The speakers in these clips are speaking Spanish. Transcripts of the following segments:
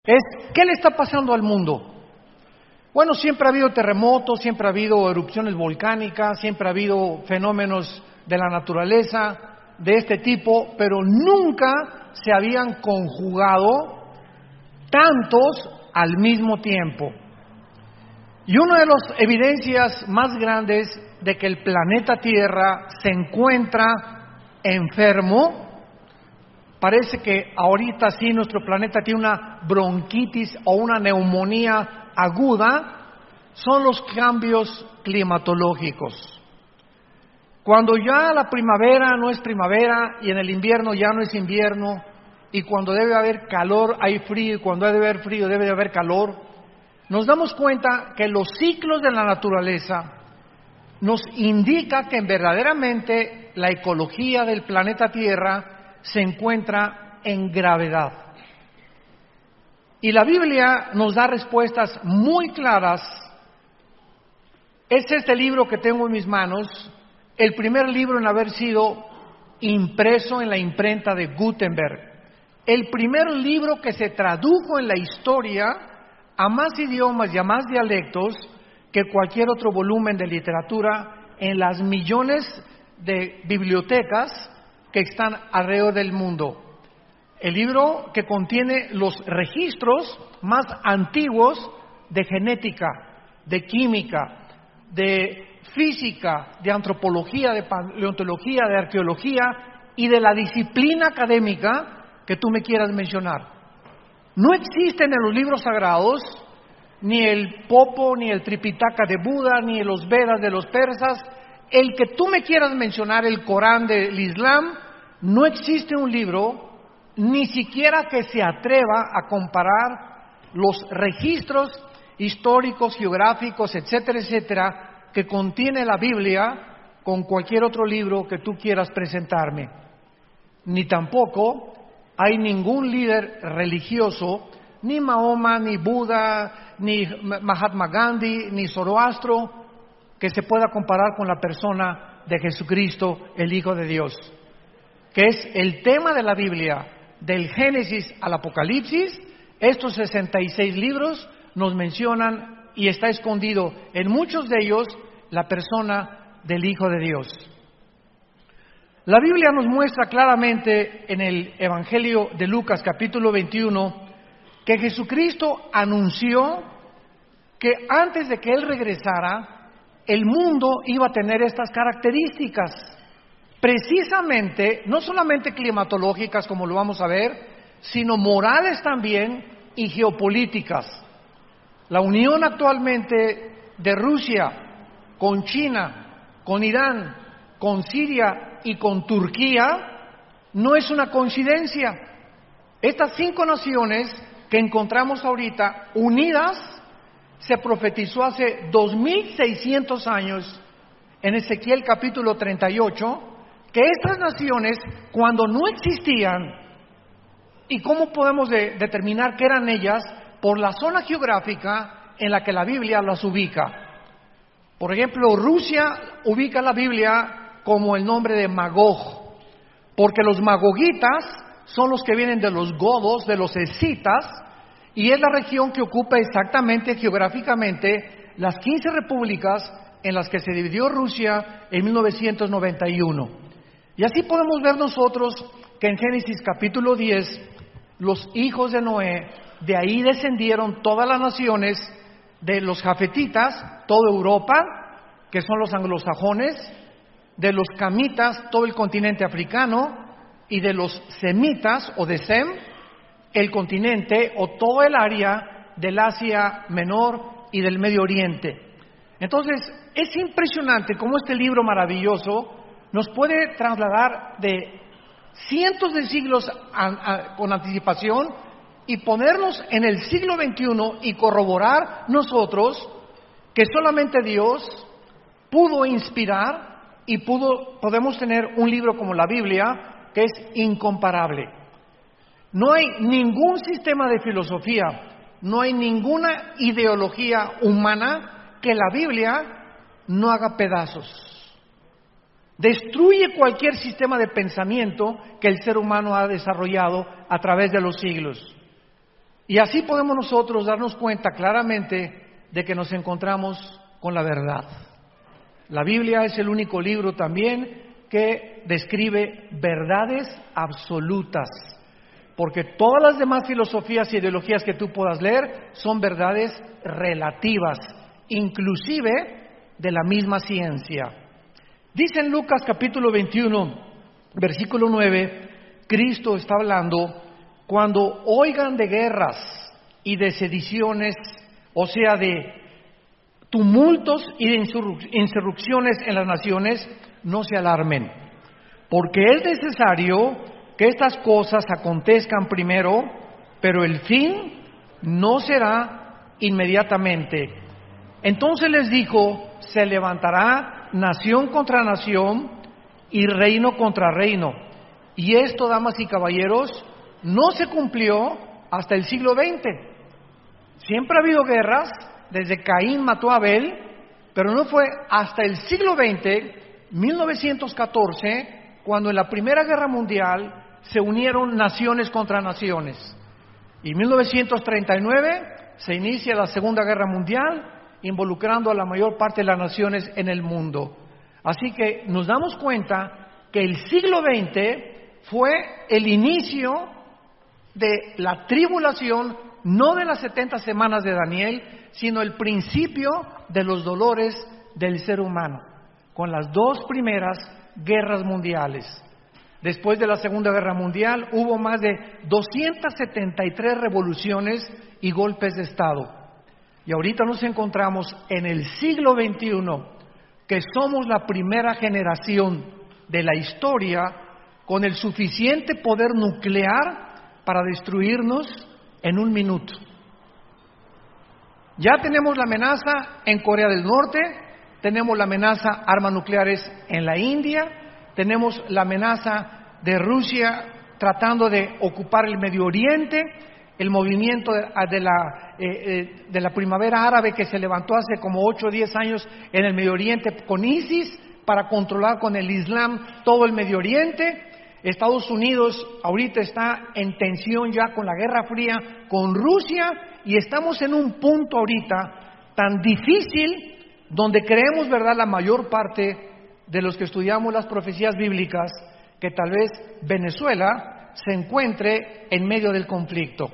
es ¿qué le está pasando al mundo? Bueno, siempre ha habido terremotos, siempre ha habido erupciones volcánicas, siempre ha habido fenómenos de la naturaleza de este tipo, pero nunca se habían conjugado tantos al mismo tiempo. Y una de las evidencias más grandes de que el planeta Tierra se encuentra enfermo, parece que ahorita sí nuestro planeta tiene una bronquitis o una neumonía aguda, son los cambios climatológicos. Cuando ya la primavera no es primavera y en el invierno ya no es invierno, y cuando debe haber calor hay frío, y cuando debe haber frío debe haber calor, nos damos cuenta que los ciclos de la naturaleza nos indica que verdaderamente la ecología del planeta Tierra se encuentra en gravedad. Y la Biblia nos da respuestas muy claras. Es este libro que tengo en mis manos, el primer libro en haber sido impreso en la imprenta de Gutenberg, el primer libro que se tradujo en la historia a más idiomas y a más dialectos que cualquier otro volumen de literatura en las millones de bibliotecas que están alrededor del mundo. El libro que contiene los registros más antiguos de genética, de química, de física, de antropología, de paleontología, de arqueología y de la disciplina académica que tú me quieras mencionar. No existen en los libros sagrados ni el Popo, ni el Tripitaka de Buda, ni los Vedas de los persas, el que tú me quieras mencionar, el Corán del Islam, no existe un libro ni siquiera que se atreva a comparar los registros históricos, geográficos, etcétera, etcétera, que contiene la Biblia con cualquier otro libro que tú quieras presentarme. Ni tampoco hay ningún líder religioso, ni Mahoma, ni Buda, ni Mahatma Gandhi, ni Zoroastro, que se pueda comparar con la persona de Jesucristo, el Hijo de Dios, que es el tema de la Biblia, del Génesis al Apocalipsis. Estos 66 libros nos mencionan, y está escondido en muchos de ellos, la persona del Hijo de Dios. La Biblia nos muestra claramente en el Evangelio de Lucas, capítulo 21, que Jesucristo anunció que antes de que Él regresara, el mundo iba a tener estas características, precisamente, no solamente climatológicas, como lo vamos a ver, sino morales también y geopolíticas. La unión actualmente de Rusia con China, con Irán, con Siria y con Turquía no es una coincidencia. Estas 5 naciones que encontramos ahorita unidas, se profetizó hace 2600 años en Ezequiel capítulo 38, que estas naciones, cuando no existían, ¿y cómo podemos determinar qué eran ellas? Por la zona geográfica en la que la Biblia las ubica. Por ejemplo, Rusia ubica la Biblia como el nombre de Magog, porque los magogitas son los que vienen de los godos, de los escitas, y es la región que ocupa exactamente geográficamente las 15 repúblicas en las que se dividió Rusia en 1991. Y así podemos ver nosotros que en Génesis capítulo 10, los hijos de Noé, de ahí descendieron todas las naciones de los jafetitas, toda Europa, que son los anglosajones, de los camitas, todo el continente africano, y de los semitas o de Sem, el continente o todo el área del Asia Menor y del Medio Oriente. Entonces, es impresionante cómo este libro maravilloso nos puede trasladar de cientos de siglos con anticipación y ponernos en el siglo XXI y corroborar nosotros que solamente Dios pudo inspirar y podemos tener un libro como la Biblia que es incomparable. No hay ningún sistema de filosofía, no hay ninguna ideología humana que la Biblia no haga pedazos. Destruye cualquier sistema de pensamiento que el ser humano ha desarrollado a través de los siglos. Y así podemos nosotros darnos cuenta claramente de que nos encontramos con la verdad. La Biblia es el único libro también que describe verdades absolutas, porque todas las demás filosofías e ideologías que tú puedas leer son verdades relativas, inclusive de la misma ciencia. Dice en Lucas capítulo 21, versículo 9, Cristo está hablando: cuando oigan de guerras y de sediciones, o sea, de tumultos y de insurrecciones en las naciones, no se alarmen, porque es necesario que estas cosas acontezcan primero, pero el fin no será inmediatamente. Entonces les dijo: se levantará nación contra nación y reino contra reino. Y esto, damas y caballeros, no se cumplió hasta el siglo XX. Siempre ha habido guerras, desde Caín mató a Abel, pero no fue hasta el siglo XX, 1914, cuando en la Primera Guerra Mundial se unieron naciones contra naciones. Y en 1939 se inicia la Segunda Guerra Mundial, involucrando a la mayor parte de las naciones en el mundo. Así que nos damos cuenta que el siglo XX fue el inicio de la tribulación, no de las 70 semanas de Daniel, sino el principio de los dolores del ser humano, con las dos primeras guerras mundiales. Después de la Segunda Guerra Mundial hubo más de 273 revoluciones y golpes de Estado. Y ahorita nos encontramos en el siglo XXI, que somos la primera generación de la historia con el suficiente poder nuclear para destruirnos en un minuto. Ya tenemos la amenaza en Corea del Norte, tenemos la amenaza armas nucleares en la India, tenemos la amenaza de Rusia tratando de ocupar el Medio Oriente, el movimiento de la primavera árabe que se levantó hace como 8 o 10 años en el Medio Oriente con ISIS para controlar con el Islam todo el Medio Oriente. Estados Unidos ahorita está en tensión ya con la Guerra Fría con Rusia, y estamos en un punto ahorita tan difícil donde creemos, ¿verdad?, la mayor parte de los que estudiamos las profecías bíblicas, que tal vez Venezuela se encuentre en medio del conflicto.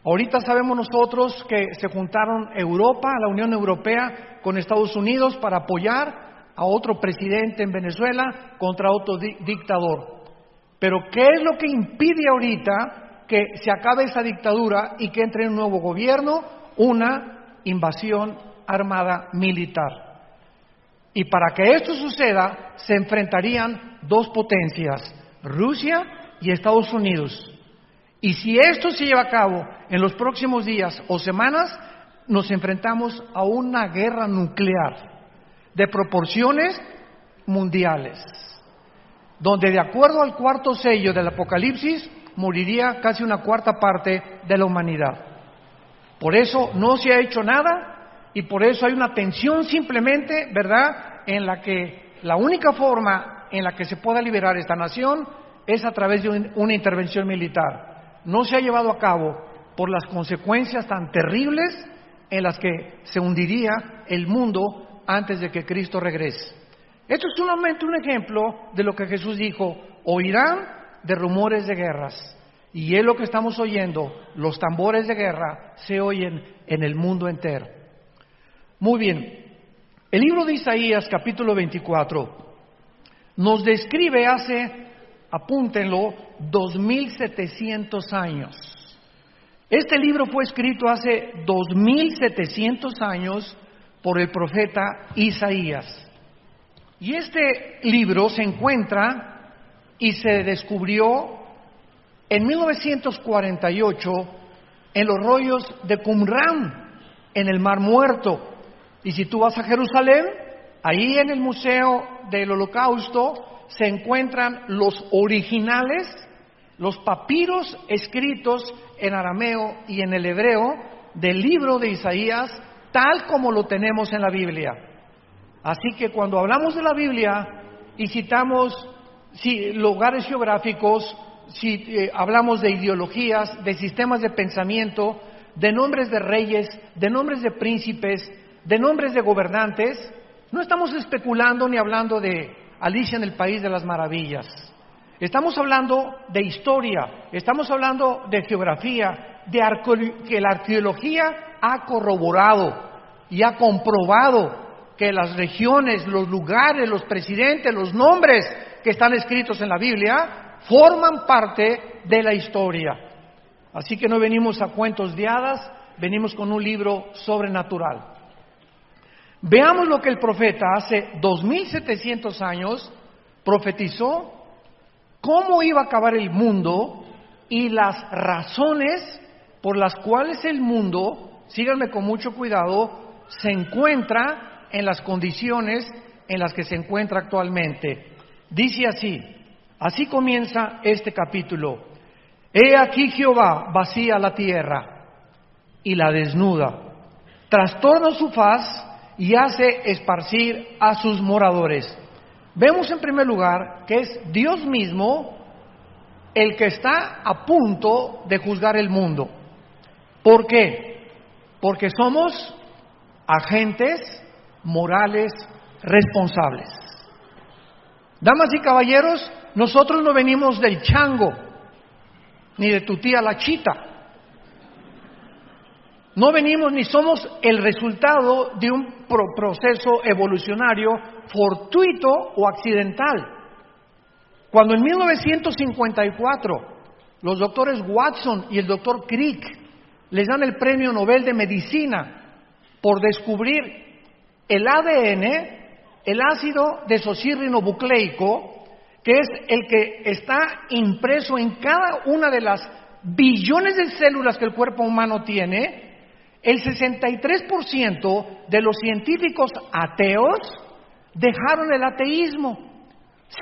Ahorita sabemos nosotros que se juntaron Europa, la Unión Europea, con Estados Unidos para apoyar a otro presidente en Venezuela contra otro dictador. Pero ¿qué es lo que impide ahorita que se acabe esa dictadura y que entre un nuevo gobierno? Una invasión armada militar. Y para que esto suceda, se enfrentarían dos potencias, Rusia y Estados Unidos. Y si esto se lleva a cabo en los próximos días o semanas, nos enfrentamos a una guerra nuclear de proporciones mundiales, donde de acuerdo al cuarto sello del Apocalipsis, moriría casi una cuarta parte de la humanidad. Por eso no se ha hecho nada, y por eso hay una tensión simplemente, ¿verdad?, en la que la única forma en la que se pueda liberar esta nación es a través de una intervención militar. No se ha llevado a cabo por las consecuencias tan terribles en las que se hundiría el mundo antes de que Cristo regrese. Esto es solamente un ejemplo de lo que Jesús dijo: oirán de rumores de guerras. Y es lo que estamos oyendo, los tambores de guerra se oyen en el mundo entero. Muy bien, el libro de Isaías capítulo 24 nos describe hace, apúntenlo, 2700 años. Este libro fue escrito hace 2700 años por el profeta Isaías. Y este libro se encuentra y se descubrió en 1948 en los rollos de Qumran, en el Mar Muerto. Y si tú vas a Jerusalén, ahí en el Museo del Holocausto se encuentran los originales, los papiros escritos en arameo y en el hebreo del libro de Isaías, tal como lo tenemos en la Biblia. Así que cuando hablamos de la Biblia y citamos lugares geográficos si hablamos de ideologías, de sistemas de pensamiento, de nombres de reyes, de nombres de príncipes, de nombres de gobernantes, no estamos especulando ni hablando de Alicia en el País de las Maravillas. Estamos hablando de historia, estamos hablando de geografía, que la arqueología ha corroborado y ha comprobado que las regiones, los lugares, los presidentes, los nombres que están escritos en la Biblia forman parte de la historia. Así que no venimos a cuentos de hadas, venimos con un libro sobrenatural. Veamos lo que el profeta hace 2700 años profetizó, cómo iba a acabar el mundo y las razones por las cuales el mundo, síganme con mucho cuidado, se encuentra en las condiciones en las que se encuentra actualmente. Dice así comienza este capítulo: He aquí Jehová vacía la tierra y la desnuda, trastorna su faz y hace esparcir a sus moradores. Vemos en primer lugar que es Dios mismo el que está a punto de juzgar el mundo. ¿Por qué? Porque somos agentes morales responsables. Damas y caballeros, nosotros no venimos del chango, ni de tu tía la chita. No venimos ni somos el resultado de un proceso evolucionario fortuito o accidental. Cuando en 1954 los doctores Watson y el doctor Crick les dan el premio Nobel de Medicina por descubrir el ADN, el ácido desoxirribonucleico, que es el que está impreso en cada una de las billones de células que el cuerpo humano tiene, el 63% de los científicos ateos dejaron el ateísmo,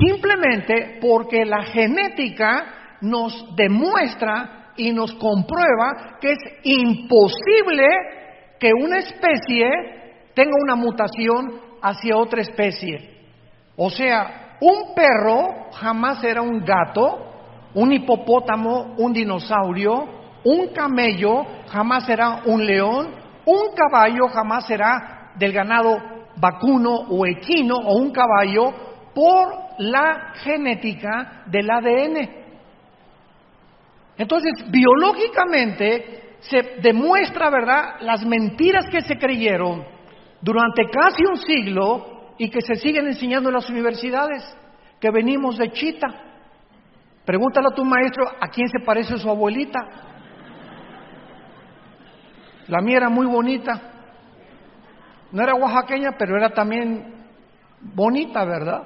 simplemente porque la genética nos demuestra y nos comprueba que es imposible que una especie tenga una mutación hacia otra especie. O sea, un perro jamás será un gato, un hipopótamo, un dinosaurio, un camello jamás será un león, un caballo jamás será del ganado vacuno o equino o un caballo por la genética del ADN. Entonces, biológicamente se demuestra, ¿verdad?, las mentiras que se creyeron durante casi un siglo y que se siguen enseñando en las universidades, que venimos de chita. Pregúntale a tu maestro a quién se parece su abuelita. La mía era muy bonita. No era oaxaqueña, pero era también bonita, ¿verdad?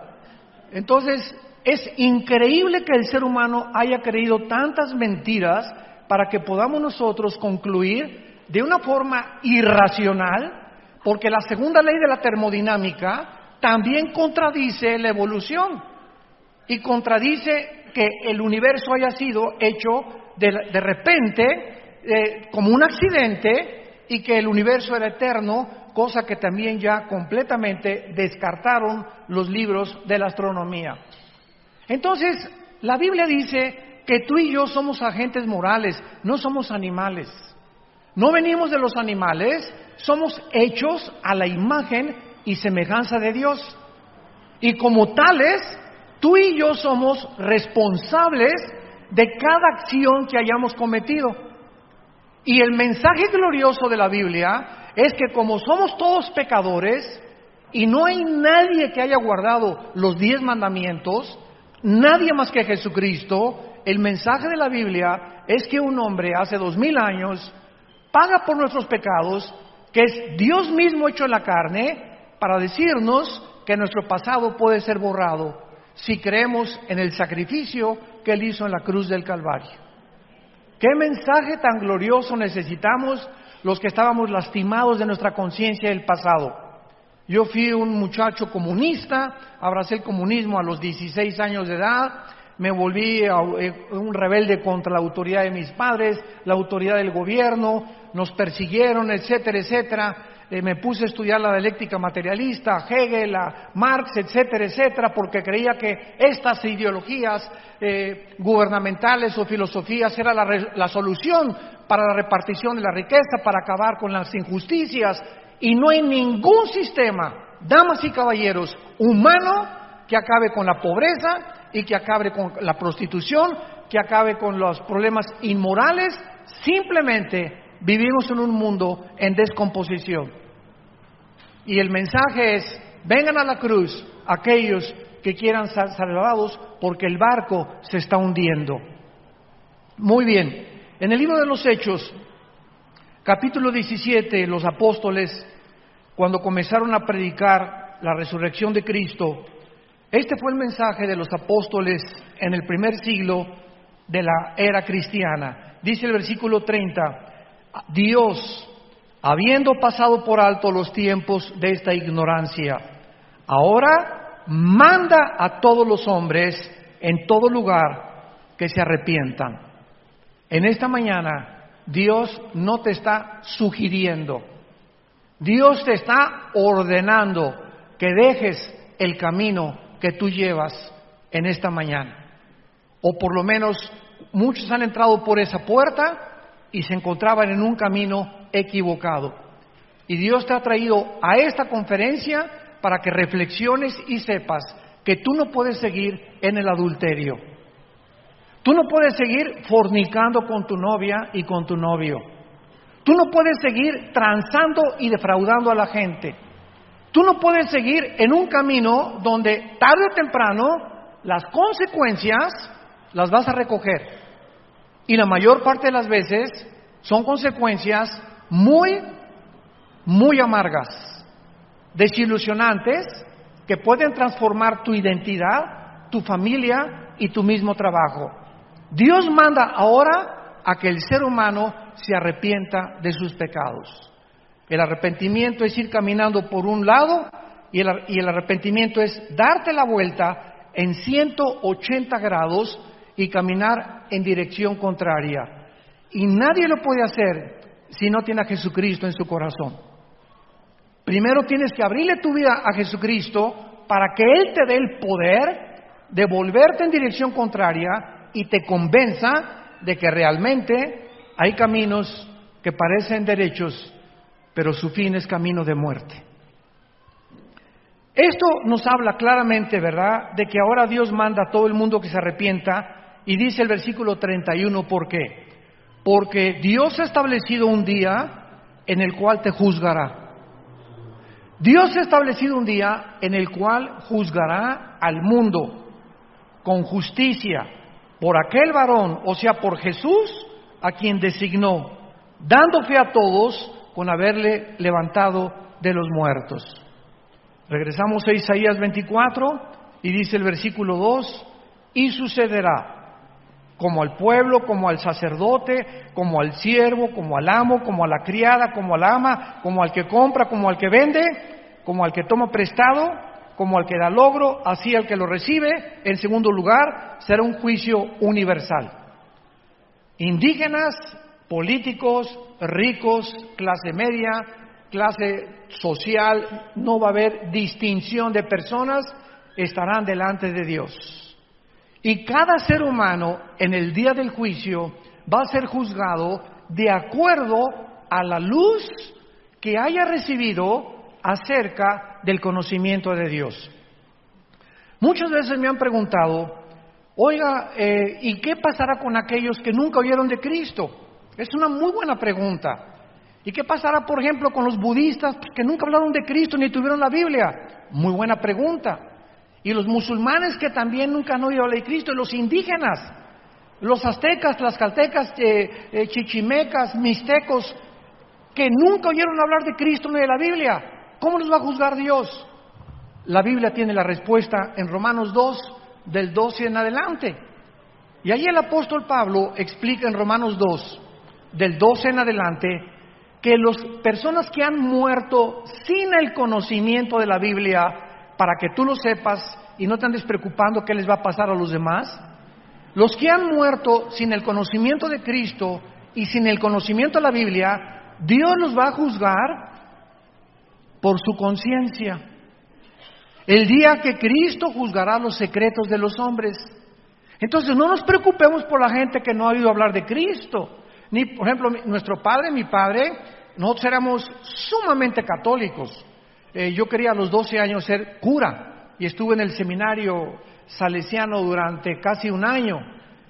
Entonces, es increíble que el ser humano haya creído tantas mentiras para que podamos nosotros concluir de una forma irracional, porque la segunda ley de la termodinámica también contradice la evolución y contradice que el universo haya sido hecho de repente como un accidente y que el universo era eterno, cosa que también ya completamente descartaron los libros de la astronomía. Entonces, la Biblia dice que tú y yo somos agentes morales, no somos animales. No venimos de los animales, somos hechos a la imagen y semejanza de Dios. Y como tales, tú y yo somos responsables de cada acción que hayamos cometido. Y el mensaje glorioso de la Biblia es que como somos todos pecadores y no hay nadie que haya guardado los 10 mandamientos, nadie más que Jesucristo, el mensaje de la Biblia es que un hombre hace 2000 años paga por nuestros pecados, que es Dios mismo hecho en la carne, para decirnos que nuestro pasado puede ser borrado si creemos en el sacrificio que Él hizo en la cruz del Calvario. ¿Qué mensaje tan glorioso necesitamos los que estábamos lastimados de nuestra conciencia del pasado? Yo fui un muchacho comunista, abracé el comunismo a los 16 años de edad, me volví un rebelde contra la autoridad de mis padres, la autoridad del gobierno, nos persiguieron, etcétera, etcétera. me puse a estudiar la dialéctica materialista, a Hegel, a Marx, etcétera, etcétera, porque creía que estas ideologías gubernamentales o filosofías era la solución para la repartición de la riqueza, para acabar con las injusticias, y no hay ningún sistema, damas y caballeros, humano que acabe con la pobreza y que acabe con la prostitución, que acabe con los problemas inmorales. Simplemente vivimos en un mundo en descomposición. Y el mensaje es: vengan a la cruz aquellos que quieran ser salvados, porque el barco se está hundiendo. Muy bien, en el libro de los Hechos, capítulo 17, los apóstoles, cuando comenzaron a predicar la resurrección de Cristo, este fue el mensaje de los apóstoles en el primer siglo de la era cristiana. Dice el versículo 30, Dios, habiendo pasado por alto los tiempos de esta ignorancia, ahora manda a todos los hombres en todo lugar que se arrepientan. En esta mañana, Dios no te está sugiriendo, Dios te está ordenando que dejes el camino que tú llevas en esta mañana. O por lo menos muchos han entrado por esa puerta y se encontraban en un camino equivocado. Y Dios te ha traído a esta conferencia para que reflexiones y sepas que tú no puedes seguir en el adulterio. Tú no puedes seguir fornicando con tu novia y con tu novio. Tú no puedes seguir transando y defraudando a la gente. Tú no puedes seguir en un camino donde tarde o temprano las consecuencias las vas a recoger. Y la mayor parte de las veces son consecuencias muy, muy amargas, desilusionantes, que pueden transformar tu identidad, tu familia y tu mismo trabajo. Dios manda ahora a que el ser humano se arrepienta de sus pecados. El arrepentimiento es ir caminando por un lado y el arrepentimiento es darte la vuelta en 180 grados y caminar en dirección contraria. Y nadie lo puede hacer si no tiene a Jesucristo en su corazón. Primero tienes que abrirle tu vida a Jesucristo para que Él te dé el poder de volverte en dirección contraria y te convenza de que realmente hay caminos que parecen derechos, pero su fin es camino de muerte. Esto nos habla claramente, ¿verdad?, de que ahora Dios manda a todo el mundo que se arrepienta, y dice el versículo 31, ¿por qué? Porque Dios ha establecido un día en el cual te juzgará. Dios ha establecido un día en el cual juzgará al mundo con justicia por aquel varón, o sea, por Jesús, a quien designó, dando fe a todos con haberle levantado de los muertos. Regresamos a Isaías 24 y dice el versículo 2, y sucederá como al pueblo, como al sacerdote, como al siervo, como al amo, como a la criada, como al ama, como al que compra, como al que vende, como al que toma prestado, como al que da logro, así al que lo recibe. En segundo lugar, será un juicio universal. Indígenas, políticos, ricos, clase media, clase social, no va a haber distinción de personas, estarán delante de Dios. Y cada ser humano en el día del juicio va a ser juzgado de acuerdo a la luz que haya recibido acerca del conocimiento de Dios. Muchas veces me han preguntado, oiga, ¿y qué pasará con aquellos que nunca oyeron de Cristo? Es una muy buena pregunta. ¿Y qué pasará, por ejemplo, con los budistas que nunca hablaron de Cristo ni tuvieron la Biblia? Muy buena pregunta. Y los musulmanes que también nunca han oído hablar de Cristo, y los indígenas, los aztecas, tlaxcaltecas, chichimecas, mixtecos, que nunca oyeron hablar de Cristo ni de la Biblia, ¿cómo los va a juzgar Dios? La Biblia tiene la respuesta en Romanos 2, del 12 en adelante. Y ahí el apóstol Pablo explica en Romanos 2, del 12 en adelante, que las personas que han muerto sin el conocimiento de la Biblia, para que tú lo sepas y no te andes preocupando qué les va a pasar a los demás, los que han muerto sin el conocimiento de Cristo y sin el conocimiento de la Biblia, Dios los va a juzgar por su conciencia. El día que Cristo juzgará los secretos de los hombres. Entonces no nos preocupemos por la gente que no ha oído hablar de Cristo. Ni, por ejemplo, mi padre, nosotros éramos sumamente católicos. Yo quería a los 12 años ser cura y estuve en el seminario salesiano durante casi un año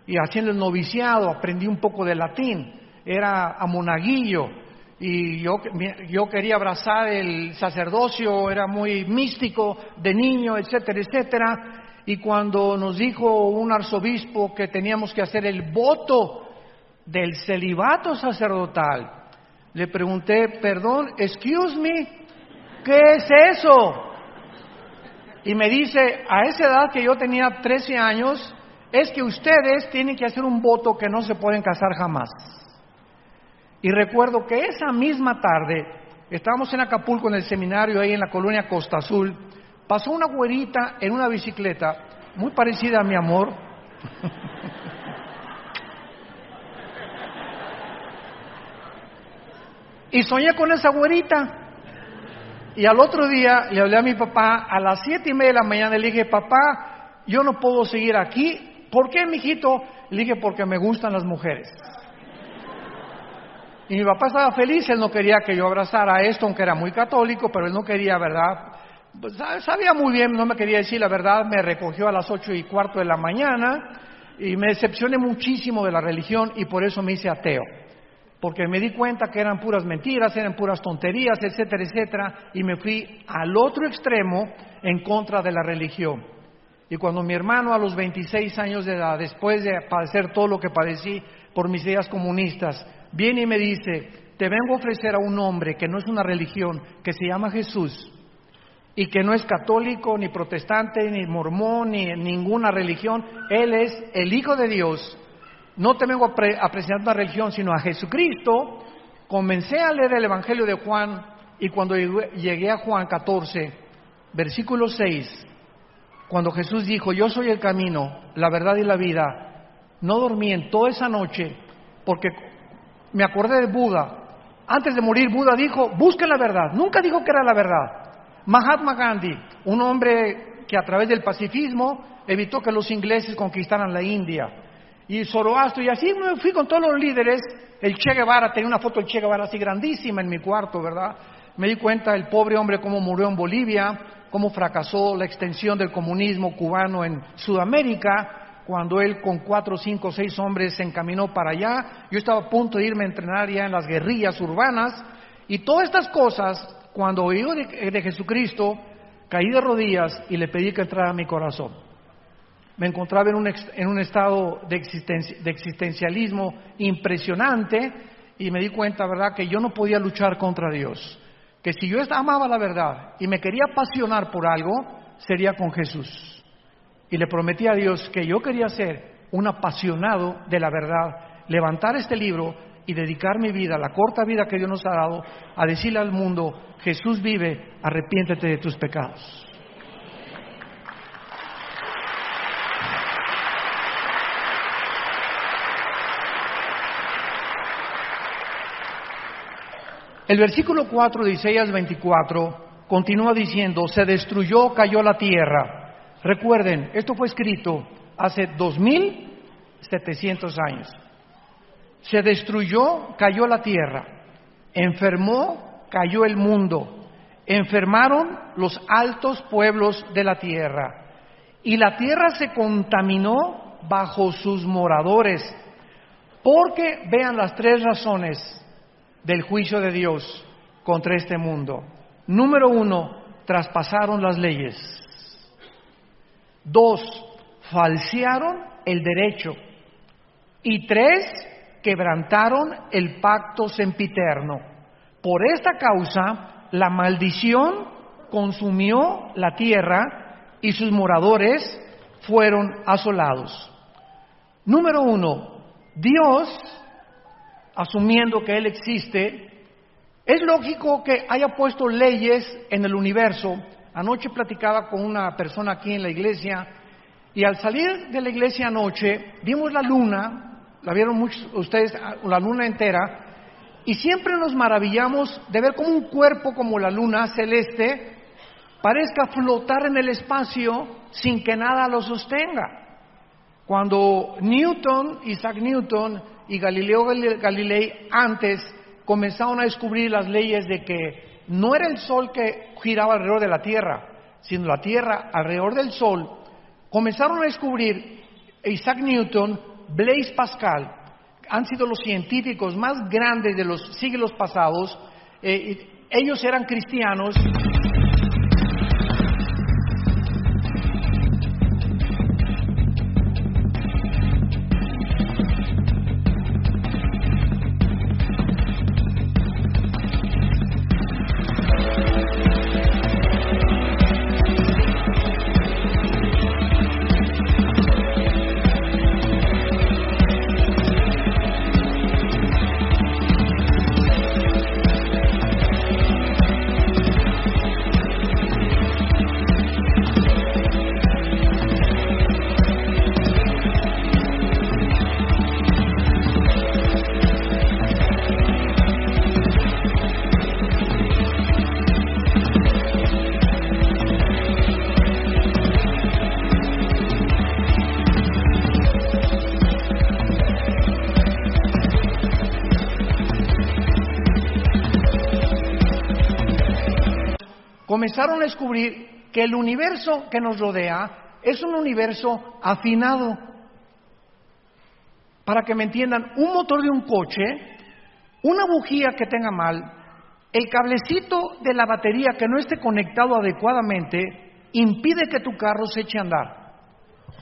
y haciendo el noviciado aprendí un poco de latín. Era a monaguillo y yo quería abrazar el sacerdocio, era muy místico de niño, etcétera, etcétera. Y cuando nos dijo un arzobispo que teníamos que hacer el voto del celibato sacerdotal, le pregunté, perdón, excuse me, ¿qué es eso? Y me dice, a esa edad que yo tenía 13 años, es que ustedes tienen que hacer un voto que no se pueden casar jamás. Y recuerdo que esa misma tarde, estábamos en Acapulco en el seminario, ahí en la colonia Costa Azul, pasó una güerita en una bicicleta, muy parecida a mi amor. Y soñé con esa güerita. Y al otro día le hablé a mi papá, a las 7:30 de la mañana, le dije, papá, yo no puedo seguir aquí. ¿Por qué, mijito? Le dije, porque me gustan las mujeres. Y mi papá estaba feliz, él no quería que yo abrazara esto, aunque era muy católico, pero él no quería, ¿verdad? Pues, sabía muy bien, no me quería decir la verdad, me recogió a las 8:15 de la mañana y me decepcioné muchísimo de la religión y por eso me hice ateo. Porque me di cuenta que eran puras mentiras, eran puras tonterías, etcétera, etcétera, y me fui al otro extremo en contra de la religión. Y cuando mi hermano a los 26 años de edad, después de padecer todo lo que padecí por mis ideas comunistas, viene y me dice, te vengo a ofrecer a un hombre que no es una religión, que se llama Jesús, y que no es católico, ni protestante, ni mormón, ni ninguna religión, Él es el Hijo de Dios. No te vengo a presentar una religión, sino a Jesucristo. Comencé a leer el Evangelio de Juan, y cuando llegué a Juan 14, versículo 6, cuando Jesús dijo, yo soy el camino, la verdad y la vida, no dormí en toda esa noche, porque me acordé de Buda. Antes de morir, Buda dijo, busquen la verdad. Nunca dijo que era la verdad. Mahatma Gandhi, un hombre que a través del pacifismo evitó que los ingleses conquistaran la India. Y Zoroastro, y así me fui con todos los líderes. El Che Guevara, tenía una foto del Che Guevara así grandísima en mi cuarto, ¿verdad? Me di cuenta el pobre hombre cómo murió en Bolivia, cómo fracasó la extensión del comunismo cubano en Sudamérica, cuando él con 4, 5, 6 hombres se encaminó para allá. Yo estaba a punto de irme a entrenar ya en las guerrillas urbanas, y todas estas cosas, cuando oí de Jesucristo, caí de rodillas y le pedí que entrara a mi corazón. Me encontraba en un estado de existencialismo impresionante, y me di cuenta, ¿verdad?, que yo no podía luchar contra Dios, que si yo amaba la verdad y me quería apasionar por algo, sería con Jesús. Y le prometí a Dios que yo quería ser un apasionado de la verdad, levantar este libro y dedicar mi vida, la corta vida que Dios nos ha dado, a decirle al mundo, Jesús vive, arrepiéntete de tus pecados. El versículo 4 de Isaías 24 continúa diciendo, se destruyó, cayó la tierra. Recuerden, esto fue escrito hace 2700 años. Se destruyó, cayó la tierra. Enfermó, cayó el mundo. Enfermaron los altos pueblos de la tierra. Y la tierra se contaminó bajo sus moradores. Porque vean las 3 razones del juicio de Dios contra este mundo. Número 1, traspasaron las leyes. 2, falsearon el derecho. Y 3, quebrantaron el pacto sempiterno. Por esta causa, la maldición consumió la tierra y sus moradores fueron asolados. Número 1, Dios, asumiendo que Él existe, es lógico que haya puesto leyes en el universo. Anoche platicaba con una persona aquí en la iglesia, y al salir de la iglesia anoche, vimos la luna, la vieron muchos ustedes, la luna entera, Y siempre nos maravillamos de ver cómo un cuerpo como la luna celeste parezca flotar en el espacio sin que nada lo sostenga. Cuando Isaac Newton y Galileo Galilei antes comenzaron a descubrir las leyes de que no era el Sol que giraba alrededor de la Tierra, sino la Tierra alrededor del Sol, comenzaron a descubrir Isaac Newton, Blaise Pascal, han sido los científicos más grandes de los siglos pasados. Ellos eran cristianos. Comenzaron a descubrir que el universo que nos rodea es un universo afinado. Para que me entiendan, un motor de un coche, una bujía que tenga mal, el cablecito de la batería que no esté conectado adecuadamente, impide que tu carro se eche a andar.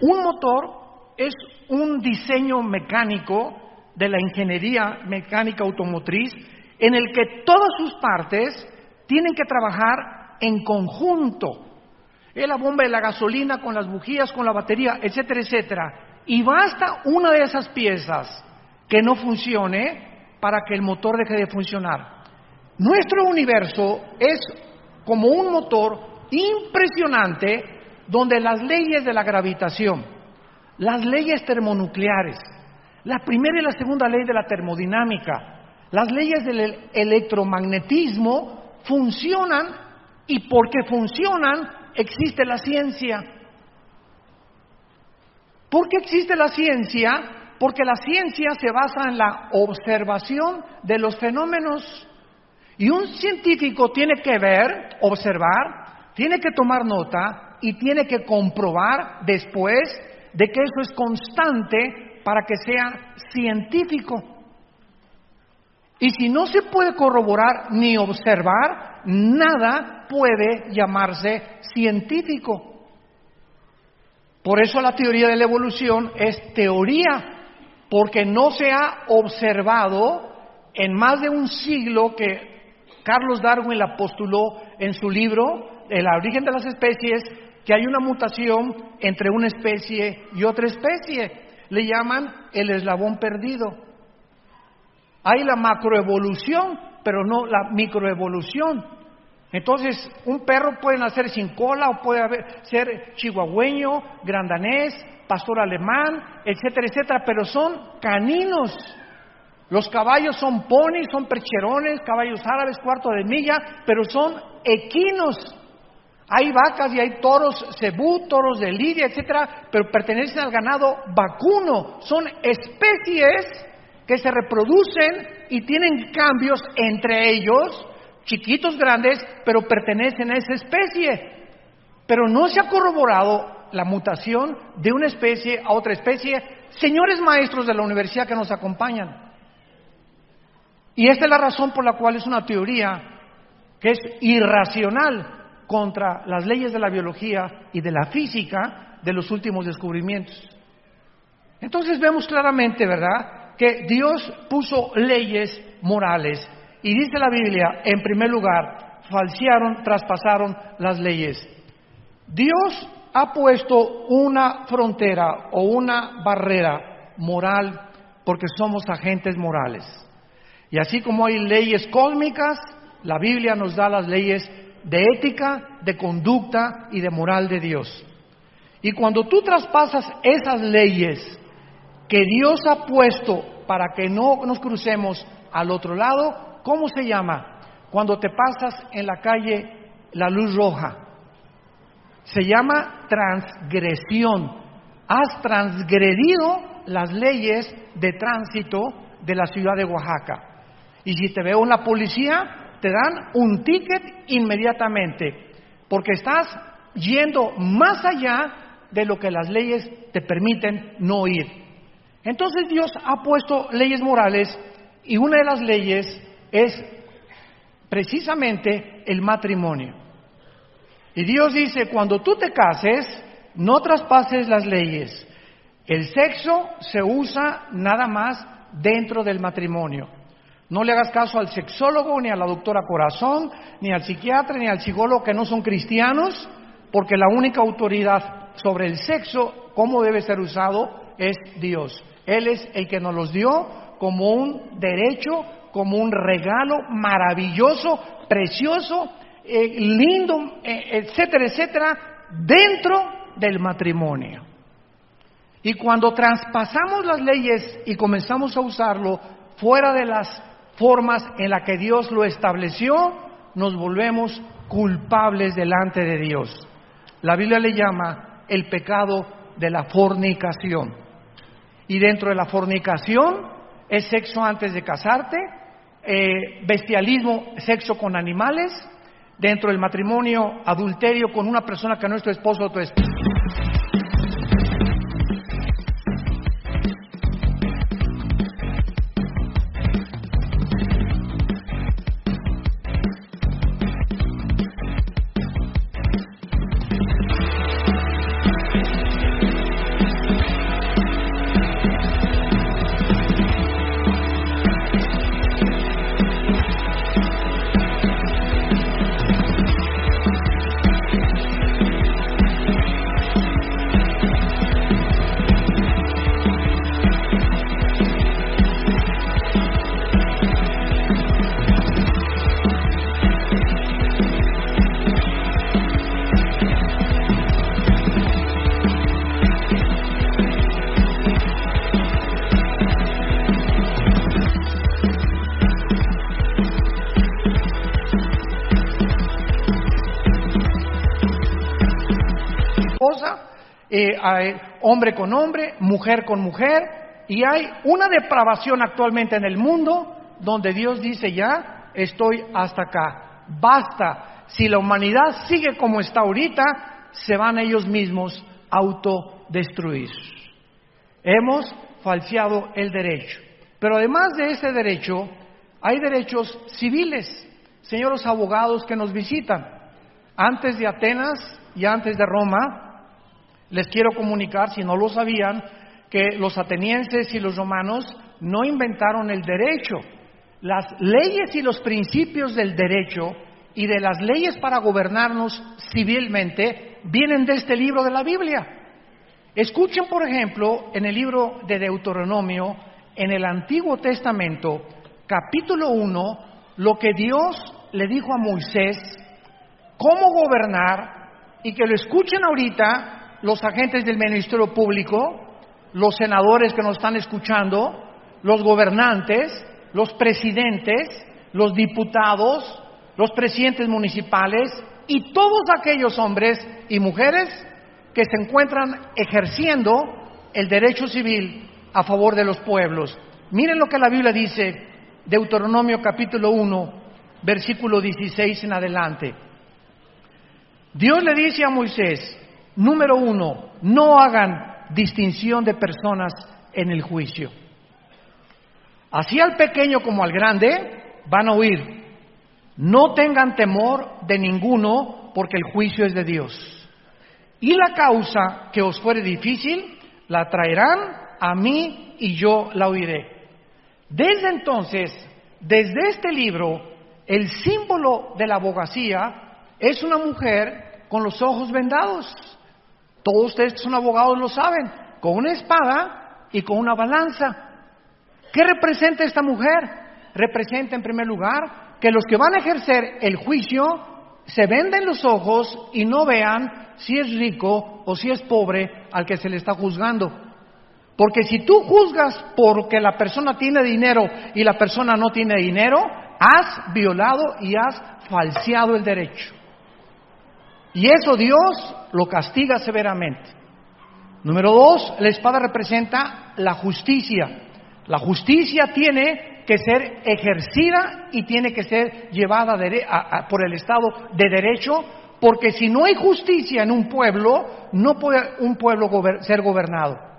Un motor es un diseño mecánico de la ingeniería mecánica automotriz en el que todas sus partes tienen que trabajar en conjunto. Es la bomba de la gasolina con las bujías, con la batería, etcétera, etcétera. Y basta una de esas piezas que no funcione para que el motor deje de funcionar. Nuestro universo es como un motor impresionante donde las leyes de la gravitación, las leyes termonucleares, la primera y la segunda ley de la termodinámica, las leyes del electromagnetismo funcionan. Y porque funcionan, existe la ciencia. ¿Por qué existe la ciencia? Porque la ciencia se basa en la observación de los fenómenos. Y un científico tiene que ver, observar, tiene que tomar nota y tiene que comprobar después de que eso es constante para que sea científico. Y si no se puede corroborar ni observar, nada puede llamarse científico. Por eso la teoría de la evolución es teoría, porque no se ha observado en más de un siglo que Carlos Darwin la postuló en su libro El origen de las especies, que hay una mutación entre una especie y otra especie. Le llaman el eslabón perdido. Hay la macroevolución, pero no la microevolución. Entonces, un perro puede nacer sin cola o puede ser chihuahueño, grandanés, pastor alemán, etcétera, etcétera, pero son caninos. Los caballos son ponis, son percherones, caballos árabes, cuarto de milla, pero son equinos. Hay vacas y hay toros cebú, toros de lidia, etcétera, pero pertenecen al ganado vacuno. Son especies que se reproducen y tienen cambios entre ellos, chiquitos, grandes, pero pertenecen a esa especie. Pero no se ha corroborado la mutación de una especie a otra especie. Señores maestros de la universidad que nos acompañan. Y esta es la razón por la cual es una teoría que es irracional contra las leyes de la biología y de la física de los últimos descubrimientos. Entonces vemos claramente, ¿verdad?, que Dios puso leyes morales. Y dice la Biblia, en primer lugar, falsearon, traspasaron las leyes. Dios ha puesto una frontera o una barrera moral porque somos agentes morales. Y así como hay leyes cósmicas, la Biblia nos da las leyes de ética, de conducta y de moral de Dios. Y cuando tú traspasas esas leyes que Dios ha puesto para que no nos crucemos al otro lado. ¿Cómo se llama? Cuando te pasas en la calle la luz roja. Se llama transgresión. Has transgredido las leyes de tránsito de la ciudad de Oaxaca. Y si te veo en la policía, te dan un ticket inmediatamente, porque estás yendo más allá de lo que las leyes te permiten no ir. Entonces Dios ha puesto leyes morales, y una de las leyes es precisamente el matrimonio. Y Dios dice, cuando tú te cases, no traspases las leyes. El sexo se usa nada más dentro del matrimonio. No le hagas caso al sexólogo, ni a la doctora Corazón, ni al psiquiatra, ni al psicólogo que no son cristianos, porque la única autoridad sobre el sexo, cómo debe ser usado, es Dios. Él es el que nos los dio como un derecho, como un regalo maravilloso, precioso, lindo, etcétera, etcétera, dentro del matrimonio. Y cuando traspasamos las leyes y comenzamos a usarlo fuera de las formas en las que Dios lo estableció, nos volvemos culpables delante de Dios. La Biblia le llama el pecado de la fornicación. Y dentro de la fornicación es sexo antes de casarte, bestialismo, sexo con animales, dentro del matrimonio, adulterio con una persona que no es tu esposo o tu esposa. Hombre con hombre, mujer con mujer, y hay una depravación actualmente en el mundo donde Dios dice ya, estoy hasta acá, basta. Si la humanidad sigue como está ahorita, se van ellos mismos a autodestruir. Hemos falseado el derecho, pero además de ese derecho, hay derechos civiles. Señores abogados que nos visitan, antes de Atenas y antes de Roma, les quiero comunicar, si no lo sabían, que los atenienses y los romanos no inventaron el derecho. Las leyes y los principios del derecho y de las leyes para gobernarnos civilmente vienen de este libro de la Biblia. Escuchen, por ejemplo, en el libro de Deuteronomio, en el Antiguo Testamento, capítulo 1, lo que Dios le dijo a Moisés, cómo gobernar, y que lo escuchen ahorita los agentes del Ministerio Público, los senadores que nos están escuchando, los gobernantes, los presidentes, los diputados, los presidentes municipales y todos aquellos hombres y mujeres que se encuentran ejerciendo el derecho civil a favor de los pueblos. Miren lo que la Biblia dice, Deuteronomio capítulo 1, versículo 16 en adelante. Dios le dice a Moisés, número 1, no hagan distinción de personas en el juicio. Así al pequeño como al grande van a huir. No tengan temor de ninguno, porque el juicio es de Dios. Y la causa que os fuere difícil, la traerán a mí y yo la oiré. Desde entonces, desde este libro, el símbolo de la abogacía es una mujer con los ojos vendados. Todos ustedes que son abogados lo saben, con una espada y con una balanza. ¿Qué representa esta mujer? Representa en primer lugar que los que van a ejercer el juicio se venden los ojos y no vean si es rico o si es pobre al que se le está juzgando. Porque si tú juzgas porque la persona tiene dinero y la persona no tiene dinero, has violado y has falseado el derecho. Y eso Dios lo castiga severamente. Número 2, la espada representa la justicia. La justicia tiene que ser ejercida y tiene que ser llevada por el Estado de derecho, porque si no hay justicia en un pueblo, no puede un pueblo ser gobernado.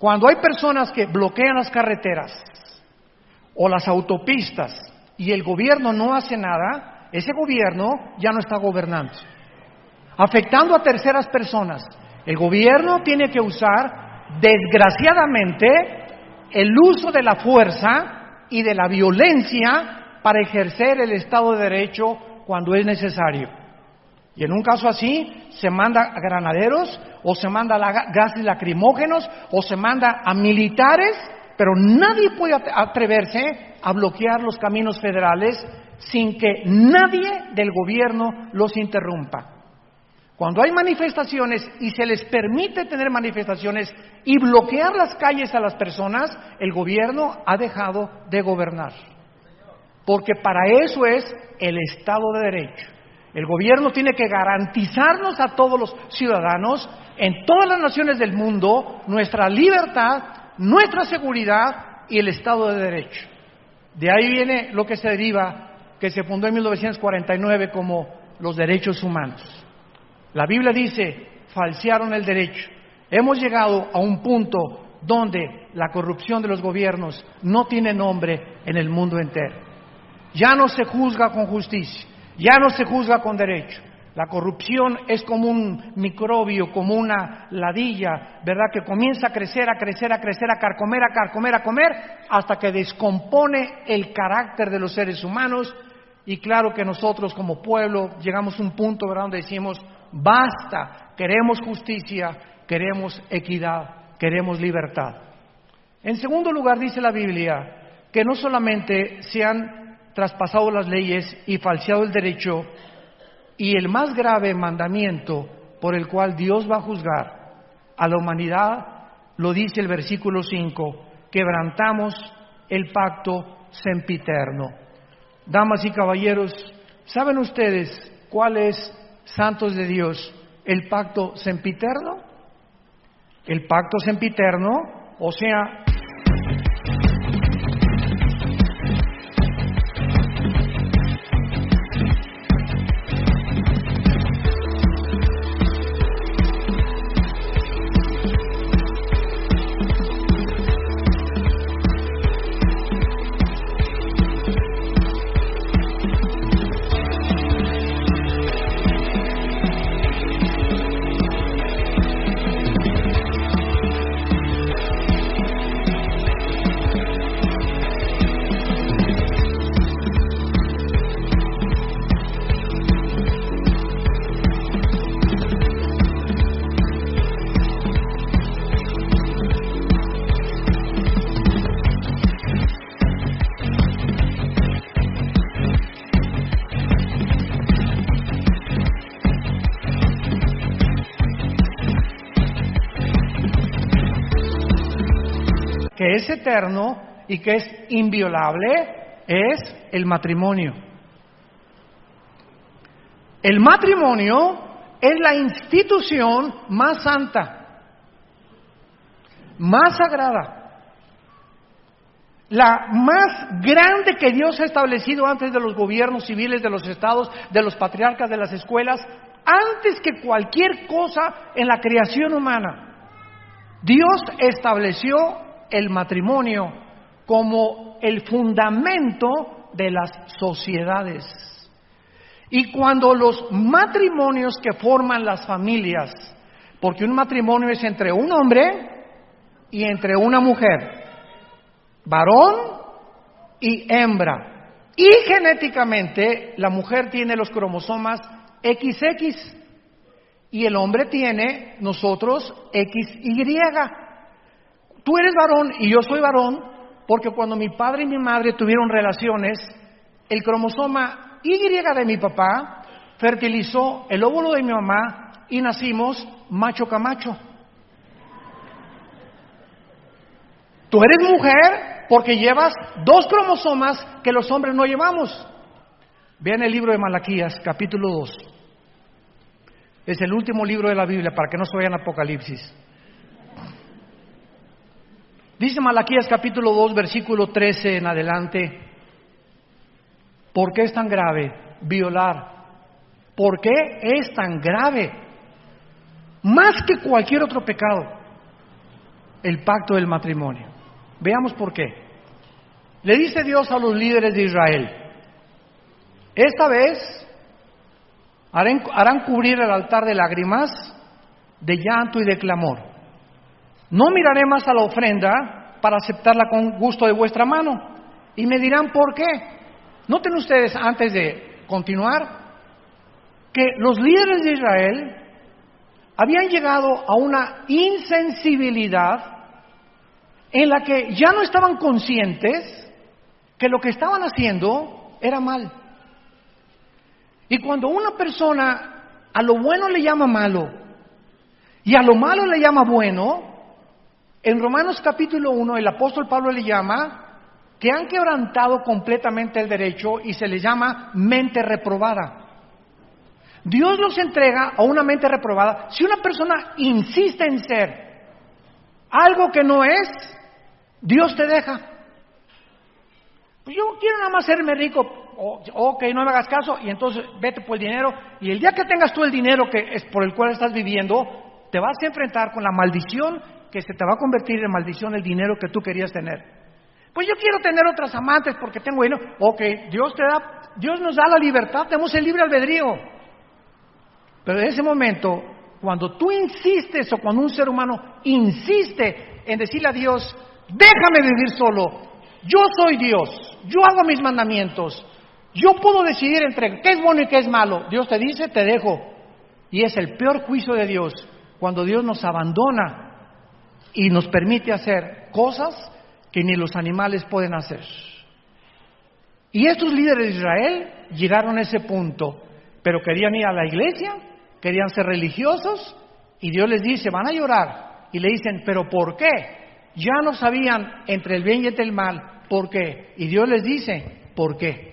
Cuando hay personas que bloquean las carreteras o las autopistas y el gobierno no hace nada, ese gobierno ya no está gobernando, afectando a terceras personas. El gobierno tiene que usar, desgraciadamente, el uso de la fuerza y de la violencia para ejercer el Estado de Derecho cuando es necesario. Y en un caso así, se manda a granaderos, o se manda gases lacrimógenos, o se manda a militares, pero nadie puede atreverse a bloquear los caminos federales sin que nadie del gobierno los interrumpa. Cuando hay manifestaciones y se les permite tener manifestaciones y bloquear las calles a las personas, el gobierno ha dejado de gobernar. Porque para eso es el Estado de Derecho. El gobierno tiene que garantizarnos a todos los ciudadanos en todas las naciones del mundo nuestra libertad, nuestra seguridad y el Estado de Derecho. De ahí viene lo que se deriva, que se fundó en 1949 como los derechos humanos. La Biblia dice, falsearon el derecho. Hemos llegado a un punto donde la corrupción de los gobiernos no tiene nombre en el mundo entero. Ya no se juzga con justicia, ya no se juzga con derecho. La corrupción es como un microbio, como una ladilla, ¿verdad? Que comienza a crecer, a carcomer, hasta que descompone el carácter de los seres humanos. Y claro que nosotros como pueblo llegamos a un punto, ¿verdad?, donde decimos, basta, queremos justicia, queremos equidad, queremos libertad. En segundo lugar, dice la Biblia que no solamente se han traspasado las leyes y falseado el derecho, y el más grave mandamiento por el cual Dios va a juzgar a la humanidad, lo dice el versículo 5, quebrantamos el pacto sempiterno. Damas y caballeros, ¿saben ustedes cuál es, santos de Dios, el pacto sempiterno? El pacto sempiterno, o sea, que es eterno y que es inviolable, es el matrimonio. El matrimonio es la institución más santa, más sagrada, la más grande que Dios ha establecido antes de los gobiernos civiles, de los estados, de los patriarcas, de las escuelas, antes que cualquier cosa en la creación humana. Dios estableció el matrimonio como el fundamento de las sociedades. Y cuando los matrimonios que forman las familias, porque un matrimonio es entre un hombre y entre una mujer, varón y hembra, y genéticamente la mujer tiene los cromosomas XX y el hombre tiene, nosotros, XY. Tú eres varón y yo soy varón porque cuando mi padre y mi madre tuvieron relaciones, el cromosoma Y de mi papá fertilizó el óvulo de mi mamá y nacimos macho camacho. Tú eres mujer porque llevas 2 cromosomas que los hombres no llevamos. Vean el libro de Malaquías, capítulo 2. Es el último libro de la Biblia para que no se vayan a Apocalipsis. Dice Malaquías capítulo 2, versículo 13 en adelante. ¿Por qué es tan grave violar? ¿Por qué es tan grave? Más que cualquier otro pecado, el pacto del matrimonio. Veamos por qué. Le dice Dios a los líderes de Israel: esta vez harán cubrir el altar de lágrimas, de llanto y de clamor. No miraré más a la ofrenda para aceptarla con gusto de vuestra mano. Y me dirán por qué. Noten ustedes, antes de continuar, que los líderes de Israel habían llegado a una insensibilidad en la que ya no estaban conscientes que lo que estaban haciendo era mal. Y cuando una persona a lo bueno le llama malo y a lo malo le llama bueno, en Romanos capítulo 1 el apóstol Pablo le llama que han quebrantado completamente el derecho y se les llama mente reprobada. Dios los entrega a una mente reprobada. Si una persona insiste en ser algo que no es, Dios te deja. Pues yo quiero nada más hacerme rico. Ok, no me hagas caso y entonces vete por el dinero. Y el día que tengas tú el dinero que es por el cual estás viviendo, te vas a enfrentar con la maldición que se te va a convertir en maldición el dinero que tú querías tener. Pues yo quiero tener otras amantes porque tengo dinero. Ok, Dios nos da la libertad, tenemos el libre albedrío. Pero en ese momento, cuando tú insistes o cuando un ser humano insiste en decirle a Dios: déjame vivir solo, yo soy Dios, yo hago mis mandamientos, yo puedo decidir entre qué es bueno y qué es malo. Dios te dice: te dejo. Y es el peor juicio de Dios cuando Dios nos abandona y nos permite hacer cosas que ni los animales pueden hacer. Y estos líderes de Israel llegaron a ese punto, pero querían ir a la iglesia, querían ser religiosos, y Dios les dice: van a llorar, y le dicen: ¿pero por qué? Ya no sabían entre el bien y entre el mal, ¿por qué? Y Dios les dice: ¿por qué?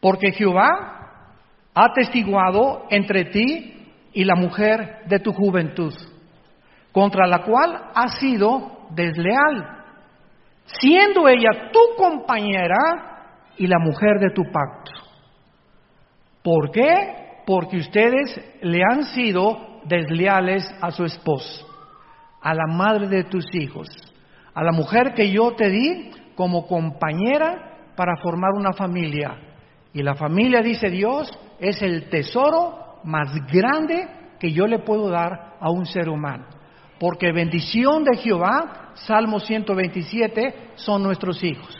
Porque Jehová ha testiguado entre ti y la mujer de tu juventud, contra la cual has sido desleal, siendo ella tu compañera y la mujer de tu pacto. ¿Por qué? Porque ustedes le han sido desleales a su esposo, a la madre de tus hijos, a la mujer que yo te di como compañera para formar una familia. Y la familia, dice Dios, es el tesoro más grande que yo le puedo dar a un ser humano. Porque bendición de Jehová, Salmo 127, son nuestros hijos.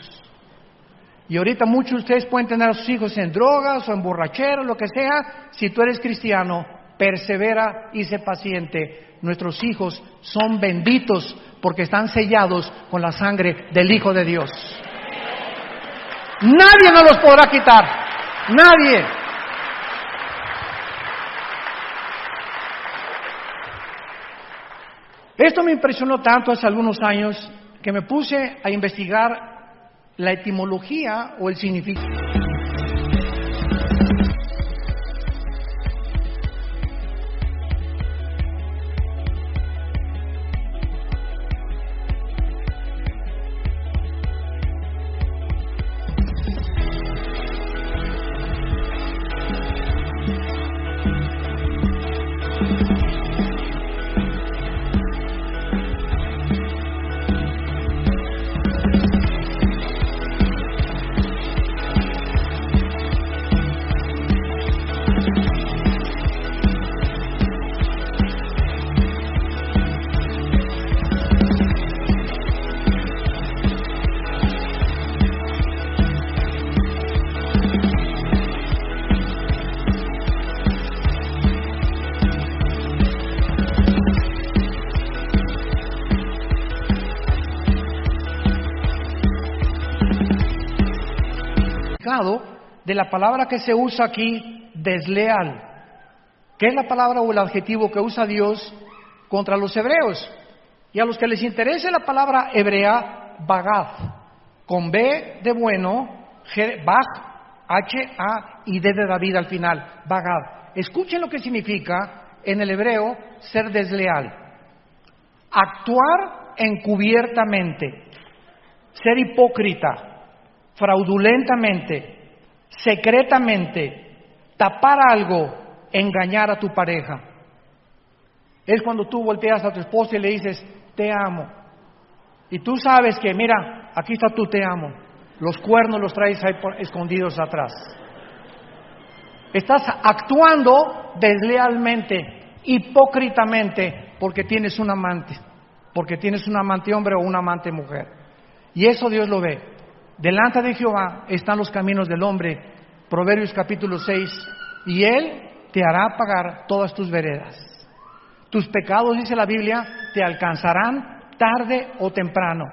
Y ahorita muchos de ustedes pueden tener a sus hijos en drogas o en borrachera, lo que sea. Si tú eres cristiano, persevera y sé paciente. Nuestros hijos son benditos porque están sellados con la sangre del Hijo de Dios. Nadie nos los podrá quitar. Nadie. Esto me impresionó tanto hace algunos años que me puse a investigar la etimología o el significado. De la palabra que se usa aquí, desleal, que es la palabra o el adjetivo que usa Dios contra los hebreos. Y a los que les interese la palabra hebrea, bagad, con B de bueno, Bag, H-A y D de David al final, bagad. Escuchen lo que significa en el hebreo ser desleal. Actuar encubiertamente, ser hipócrita, fraudulentamente, secretamente, tapar algo, engañar a tu pareja. Es cuando tú volteas a tu esposa y le dices, te amo. Y tú sabes que, mira, aquí está tu te amo. Los cuernos los traes ahí escondidos atrás. Estás actuando deslealmente, hipócritamente, porque tienes un amante. Porque tienes un amante hombre o una amante mujer. Y eso Dios lo ve. Delante de Jehová están los caminos del hombre. Proverbios capítulo 6. Y Él te hará pagar todas tus veredas. Tus pecados, dice la Biblia, te alcanzarán tarde o temprano.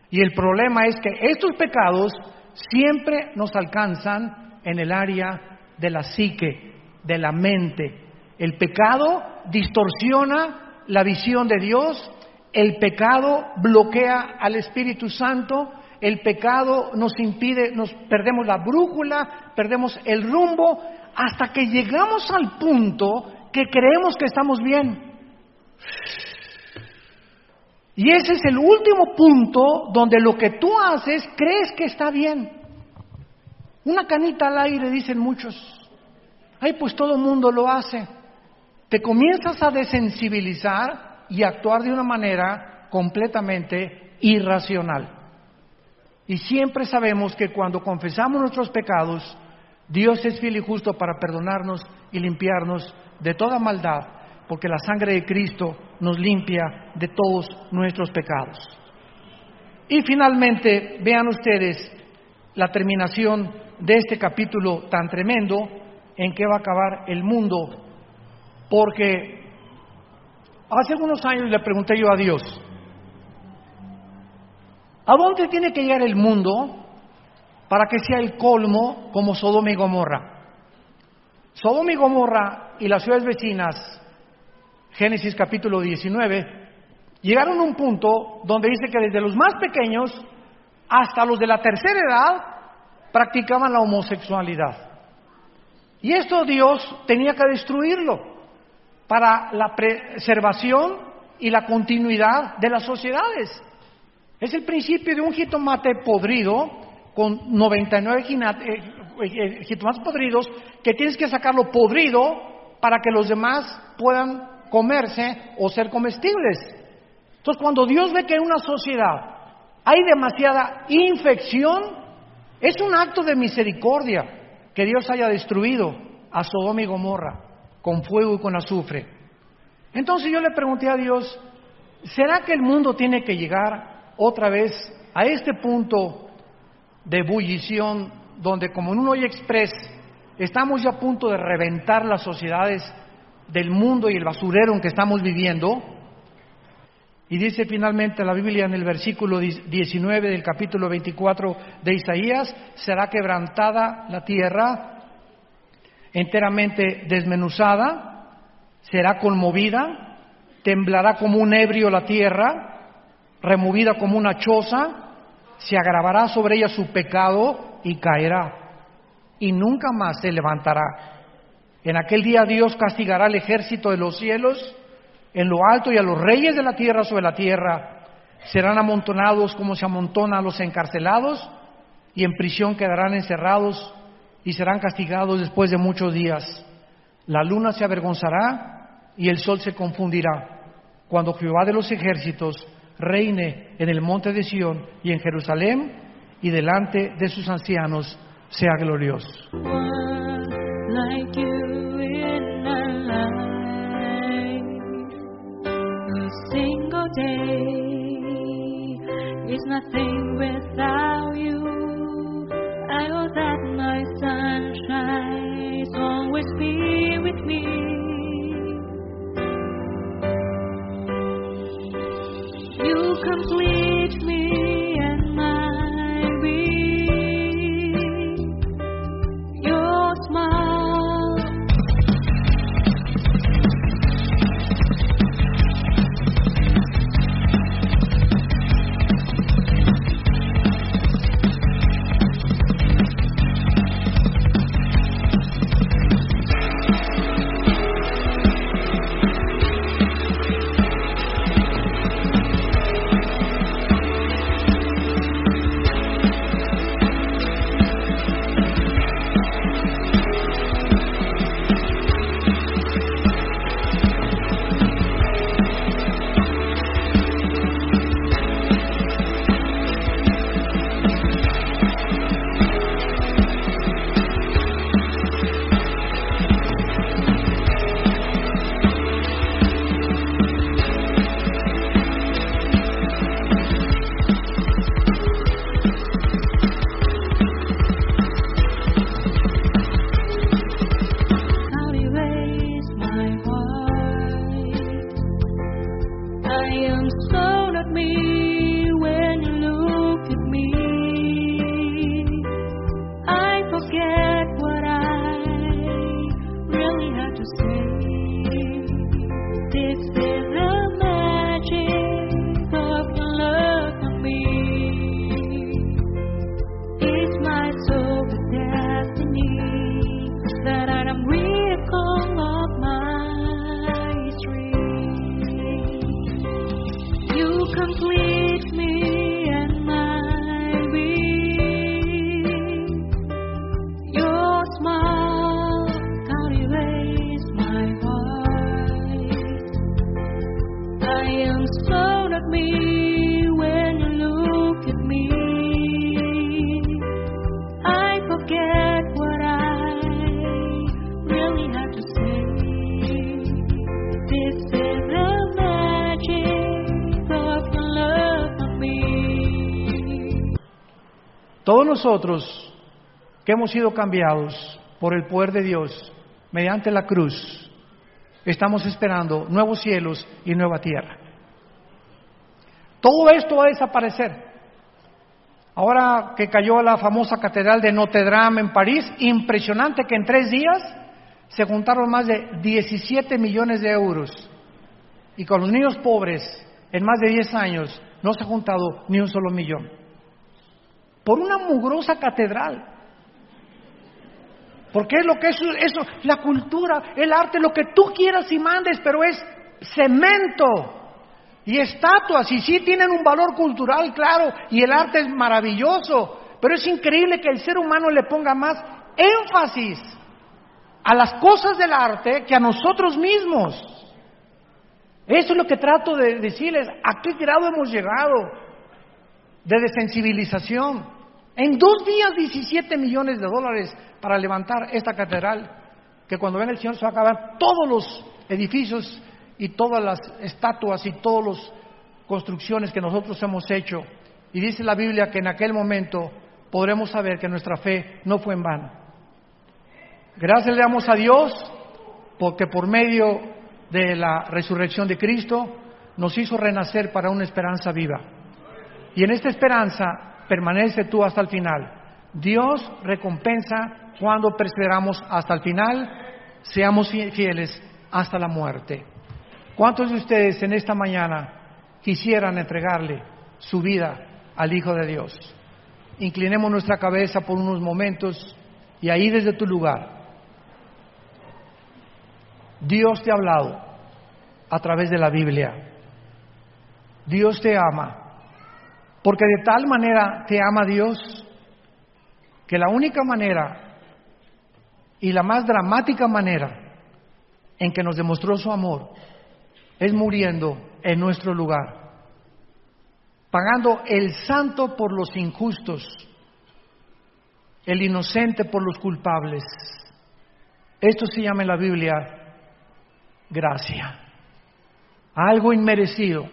Y el problema es que estos pecados siempre nos alcanzan en el área de la psique, de la mente. El pecado distorsiona la visión de Dios, el pecado bloquea al Espíritu Santo, el pecado nos impide, nos perdemos la brújula, perdemos el rumbo, hasta que llegamos al punto que creemos que estamos bien. Y ese es el último punto donde lo que tú haces crees que está bien. Una canita al aire, dicen muchos. Ay, pues todo el mundo lo hace. Te comienzas a desensibilizar y actuar de una manera completamente irracional. Y siempre sabemos que cuando confesamos nuestros pecados, Dios es fiel y justo para perdonarnos y limpiarnos de toda maldad, porque la sangre de Cristo nos limpia de todos nuestros pecados. Y finalmente, vean ustedes la terminación de este capítulo tan tremendo, en que va a acabar el mundo, porque hace algunos años le pregunté yo a Dios, ¿a dónde tiene que llegar el mundo para que sea el colmo como Sodoma y Gomorra? Sodoma y Gomorra y las ciudades vecinas, Génesis capítulo 19, llegaron a un punto donde dice que desde los más pequeños hasta los de la tercera edad practicaban la homosexualidad. Y esto Dios tenía que destruirlo para la preservación y la continuidad de las sociedades. Es el principio de un jitomate podrido con 99 jitomates podridos, que tienes que sacarlo podrido para que los demás puedan comerse o ser comestibles. Entonces, cuando Dios ve que en una sociedad hay demasiada infección, es un acto de misericordia que Dios haya destruido a Sodoma y Gomorra con fuego y con azufre. Entonces yo le pregunté a Dios, ¿será que el mundo tiene que llegar otra vez a este punto de ebullición donde, como en un hoy express, estamos ya a punto de reventar las sociedades del mundo y el basurero en que estamos viviendo? Y dice finalmente la Biblia en el versículo 19 del capítulo 24 de Isaías, será quebrantada la tierra, enteramente desmenuzada, será conmovida, temblará como un ebrio la tierra, removida como una choza, se agravará sobre ella su pecado y caerá, y nunca más se levantará. En aquel día Dios castigará al ejército de los cielos en lo alto y a los reyes de la tierra sobre la tierra. Serán amontonados como se amontonan los encarcelados, y en prisión quedarán encerrados y serán castigados después de muchos días. La luna se avergonzará y el sol se confundirá, cuando Jehová de los ejércitos reine en el monte de Sión y en Jerusalén, y delante de sus ancianos sea glorioso. Like you in our life, a single day is nothing without you. I know that my sunshine is always be with me. You complete me and my being. Your smile Todos nosotros que hemos sido cambiados por el poder de Dios mediante la cruz, estamos esperando nuevos cielos y nueva tierra. Todo esto va a desaparecer. Ahora que cayó la famosa catedral de Notre Dame en París, impresionante que en 3 días se juntaron más de 17 millones de euros. Y con los niños pobres, en más de 10 años, no se ha juntado ni un solo millón. Por una mugrosa catedral. Porque es lo que es eso, la cultura, el arte, lo que tú quieras y mandes, pero es cemento y estatuas, y sí tienen un valor cultural, claro, y el arte es maravilloso, pero es increíble que el ser humano le ponga más énfasis a las cosas del arte que a nosotros mismos. Eso es lo que trato de decirles, a qué grado hemos llegado de desensibilización. En 2 días, 17 millones de dólares para levantar esta catedral, que cuando venga el Señor se va a acabar todos los edificios y todas las estatuas y todas las construcciones que nosotros hemos hecho. Y dice la Biblia que en aquel momento podremos saber que nuestra fe no fue en vano. Gracias le damos a Dios porque por medio de la resurrección de Cristo nos hizo renacer para una esperanza viva. Y en esta esperanza permanece tú hasta el final. Dios recompensa cuando perseveramos hasta el final, seamos fieles hasta la muerte. ¿Cuántos de ustedes en esta mañana quisieran entregarle su vida al Hijo de Dios? Inclinemos nuestra cabeza por unos momentos y ahí desde tu lugar, Dios te ha hablado a través de la Biblia. Dios te ama, porque de tal manera te ama Dios, que la única manera y la más dramática manera en que nos demostró su amor es muriendo en nuestro lugar, pagando el santo por los injustos, el inocente por los culpables. Esto se llama en la Biblia gracia, algo inmerecido,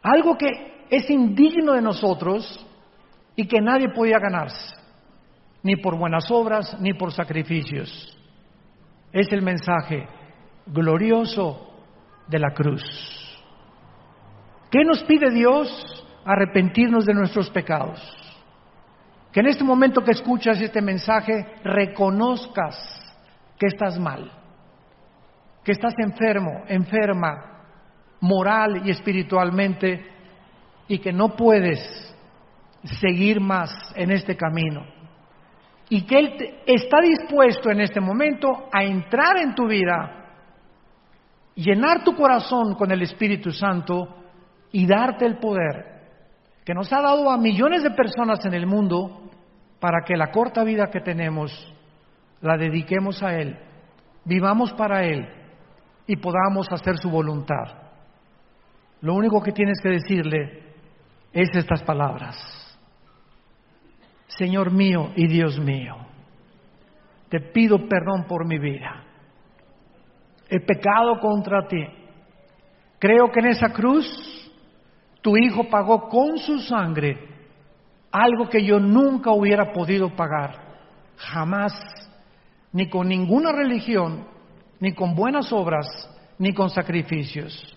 algo que es indigno de nosotros y que nadie podía ganarse, ni por buenas obras, ni por sacrificios. Es el mensaje glorioso de la cruz. ¿Qué nos pide Dios? Arrepentirnos de nuestros pecados. Que en este momento que escuchas este mensaje reconozcas que estás mal, que estás enfermo, enferma, moral y espiritualmente, y que no puedes seguir más en este camino. Y que Él está dispuesto en este momento a entrar en tu vida, llenar tu corazón con el Espíritu Santo y darte el poder que nos ha dado a millones de personas en el mundo para que la corta vida que tenemos la dediquemos a Él, vivamos para Él y podamos hacer su voluntad. Lo único que tienes que decirle es estas palabras: Señor mío y Dios mío, te pido perdón por mi vida. He pecado contra ti. Creo que en esa cruz tu Hijo pagó con su sangre algo que yo nunca hubiera podido pagar, jamás, ni con ninguna religión, ni con buenas obras, ni con sacrificios.